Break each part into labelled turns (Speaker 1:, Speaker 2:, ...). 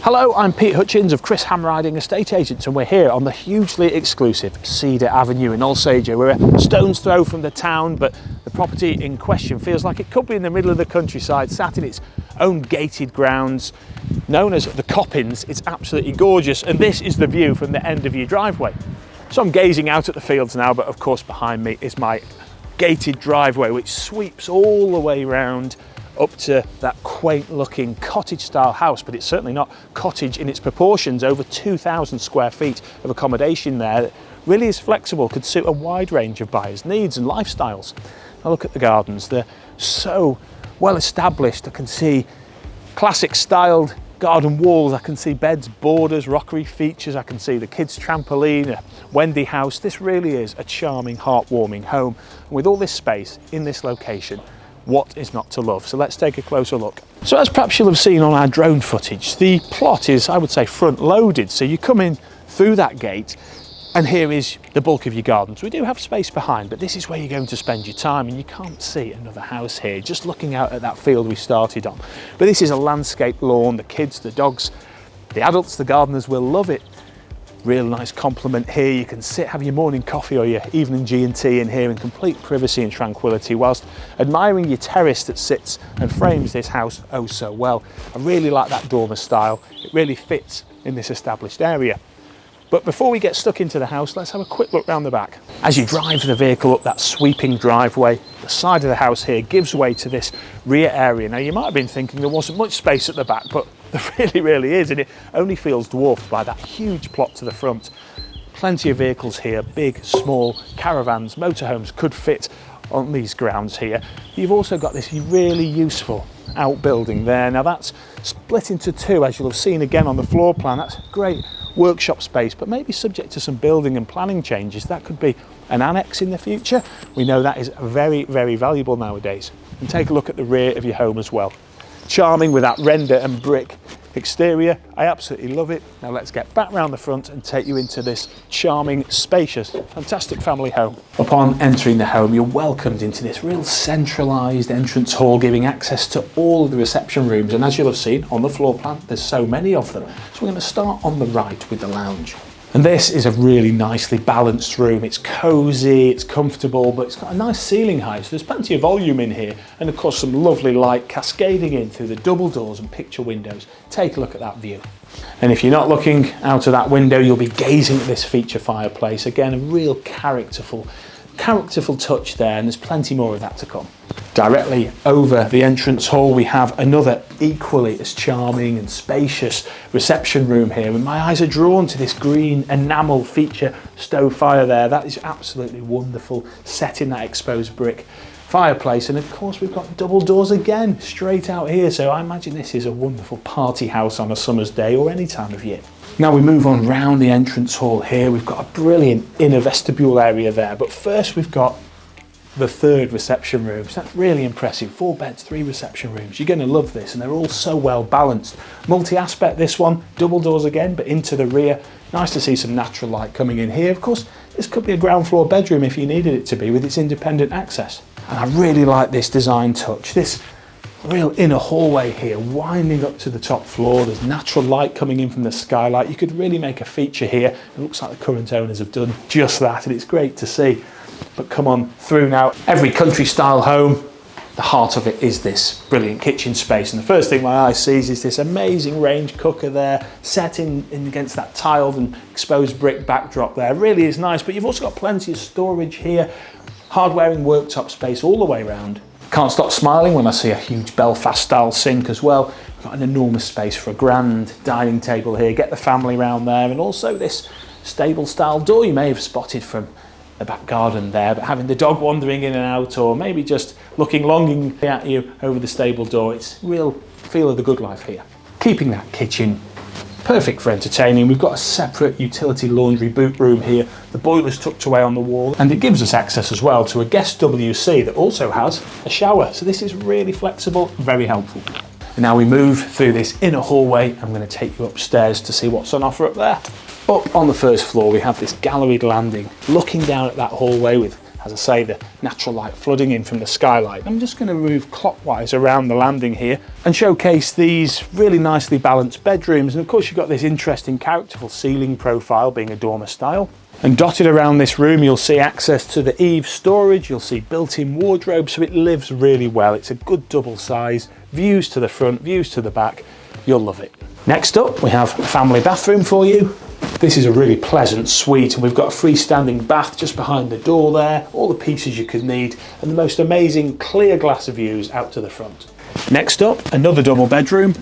Speaker 1: Hello, I'm Pete Hutchins of Chris Hamriding Estate Agents, and we're here on the hugely exclusive Cedar Avenue in Alsager. We're a stone's throw from the town, but the property in question feels like it could be in the middle of the countryside, sat in its own gated grounds, known as the Coppins. It's absolutely gorgeous, and this is the view from the end of your driveway. So I'm gazing out at the fields now, but of course behind me is my gated driveway, which sweeps all the way round up to that quaint looking cottage style house, but it's certainly not cottage in its proportions. Over 2,000 square feet of accommodation there that really is flexible, could suit a wide range of buyers' needs and lifestyles. Now look at the gardens, they're so well established. I can see classic styled garden walls, I can see beds, borders, rockery features, I can see the kids' trampoline, a Wendy house. This really is a charming, heartwarming home. And with all this space in this location, what is not to love? So let's take a closer look. So as perhaps you'll have seen on our drone footage, the plot is, I would say, front loaded. So you come in through that gate and here is the bulk of your gardens. We do have space behind, but this is where you're going to spend your time, and you can't see another house here, just looking out at that field we started on. But this is a landscape lawn. The kids, the dogs, the adults, the gardeners will love it. Real nice complement here. You can sit, have your morning coffee or your evening G&T in here in complete privacy and tranquility whilst admiring your terrace that sits and frames this house oh so well. I really like that dormer style. It really fits in this established area. But before we get stuck into the house, let's have a quick look round the back. As you drive the vehicle up that sweeping driveway, the side of the house here gives way to this rear area. Now you might have been thinking there wasn't much space at the back, but there really is, and it only feels dwarfed by that huge plot to the front. Plenty of vehicles here, big, small, caravans, motorhomes could fit on these grounds here. You've also got this really useful outbuilding there. Now that's split into two, as you'll have seen again on the floor plan. That's great workshop space, but maybe subject to some building and planning changes. That could be an annex in the future. We know that is very, very valuable nowadays. And take a look at the rear of your home as well. Charming with that render and brick exterior. I absolutely love it. Now let's get back round the front and take you into this charming, spacious, fantastic family home. Upon entering the home, you're welcomed into this real centralised entrance hall, giving access to all of the reception rooms. And as you'll have seen on the floor plan, there's so many of them. So we're going to start on the right with the lounge. And this is a really nicely balanced room. It's cosy, it's comfortable, but it's got a nice ceiling height, so there's plenty of volume in here, and of course some lovely light cascading in through the double doors and picture windows. Take a look at that view. And if you're not looking out of that window, you'll be gazing at this feature fireplace. Again, a real characterful touch there, and there's plenty more of that to come. Directly over the entrance hall, we have another equally as charming and spacious reception room here, and my eyes are drawn to this green enamel feature stove fire there. That is absolutely wonderful, set in that exposed brick fireplace. And of course we've got double doors again straight out here, so I imagine this is a wonderful party house on a summer's day or any time of year. Now we move on round the entrance hall here. We've got a brilliant inner vestibule area there, but first we've got the third reception room. So that's really impressive. 4 beds, 3 reception rooms. You're going to love this, and they're all so well balanced. Multi-aspect this one, double doors again, but into the rear. Nice to see some natural light coming in here. Of course, this could be a ground floor bedroom if you needed it to be, with its independent access. And I really like this design touch. This real inner hallway here, winding up to the top floor. There's natural light coming in from the skylight. You could really make a feature here. It looks like the current owners have done just that, and it's great to see. But come on through now. Every country style home, the heart of it is this brilliant kitchen space. And the first thing my eye sees is this amazing range cooker there, set in against that tiled and exposed brick backdrop there. Really is nice, but you've also got plenty of storage here. Hardware and worktop space all the way around. Can't stop smiling when I see a huge Belfast style sink as well. We've got an enormous space for a grand dining table here. Get the family round there, and also this stable style door you may have spotted from the back garden there, but having the dog wandering in and out, or maybe just looking longingly at you over the stable door, it's real feel of the good life here. Keeping that kitchen perfect for entertaining. We've got a separate utility laundry boot room here. The boiler's tucked away on the wall, and it gives us access as well to a guest WC that also has a shower. So this is really flexible, very helpful. And now we move through this inner hallway. I'm going to take you upstairs to see what's on offer up there. Up on the first floor, we have this galleried landing, looking down at that hallway with As I say, the natural light flooding in from the skylight. I'm just going to move clockwise around the landing here and showcase these really nicely balanced bedrooms. And of course, you've got this interesting characterful ceiling profile, being a dormer style. And dotted around this room, you'll see access to the eave storage. You'll see built-in wardrobe, so it lives really well. It's a good double size, views to the front, views to the back. You'll love it. Next up, we have a family bathroom for you. This is a really pleasant suite, and we've got a freestanding bath just behind the door there, all the pieces you could need, and the most amazing clear glass views out to the front. Next up, another double bedroom,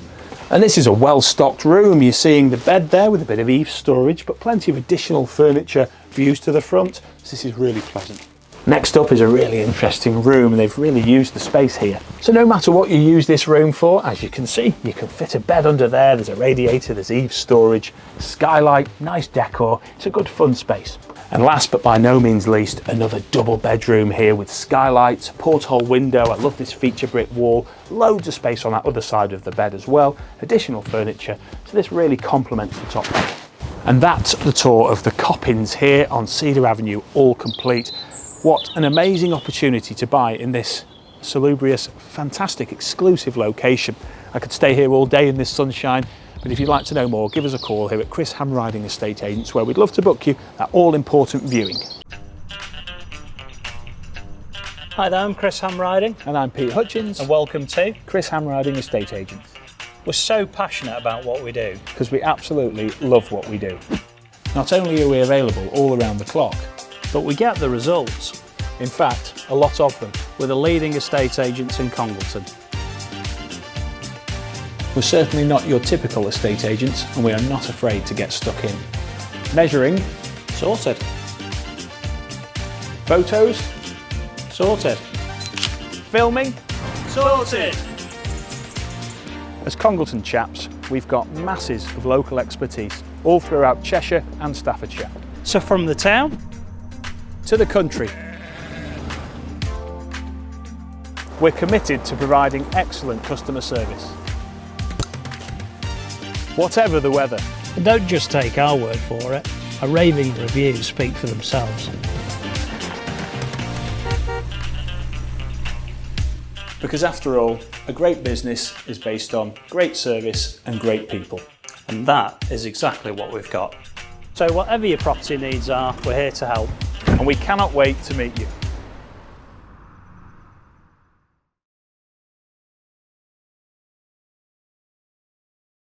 Speaker 1: and this is a well-stocked room. You're seeing the bed there with a bit of eave storage, but plenty of additional furniture, views to the front, so this is really pleasant. Next up is a really interesting room, and they've really used the space here. So no matter what you use this room for, as you can see, you can fit a bed under there, there's a radiator, there's eave storage, skylight, nice decor. It's a good fun space. And last but by no means least, another double bedroom here with skylights, porthole window. I love this feature brick wall, loads of space on that other side of the bed as well, additional furniture, so this really complements the top bed. And that's the tour of the Coppins here on Cedar Avenue, all complete. What an amazing opportunity to buy in this salubrious, fantastic, exclusive location. I could stay here all day in this sunshine, but if you'd like to know more, give us a call here at Chris Hamriding Estate Agents, where we'd love to book you that all-important viewing.
Speaker 2: Hi there, I'm Chris Hamriding.
Speaker 1: And I'm Pete Hutchins.
Speaker 2: And welcome to
Speaker 1: Chris Hamriding Estate Agents.
Speaker 2: We're so passionate about what we do.
Speaker 1: Because we absolutely love what we do. Not only are we available all around the clock,
Speaker 2: but we get the results.
Speaker 1: In fact, a lot of them.
Speaker 2: We're the leading estate agents in Congleton.
Speaker 1: We're certainly not your typical estate agents, and we are not afraid to get stuck in. Measuring,
Speaker 2: Sorted.
Speaker 1: photos,
Speaker 2: Sorted.
Speaker 1: filming.
Speaker 2: Sorted.
Speaker 1: As Congleton chaps, we've got masses of local expertise all throughout Cheshire and Staffordshire.
Speaker 2: So from the town
Speaker 1: To the country. We're committed to providing excellent customer service. Whatever the weather.
Speaker 2: And don't just take our word for it. Our raving reviews speak for themselves.
Speaker 1: Because after all, a great business is based on great service and great people.
Speaker 2: And that is exactly what we've got. So whatever your property needs are, we're here to help.
Speaker 1: And we cannot wait to meet you.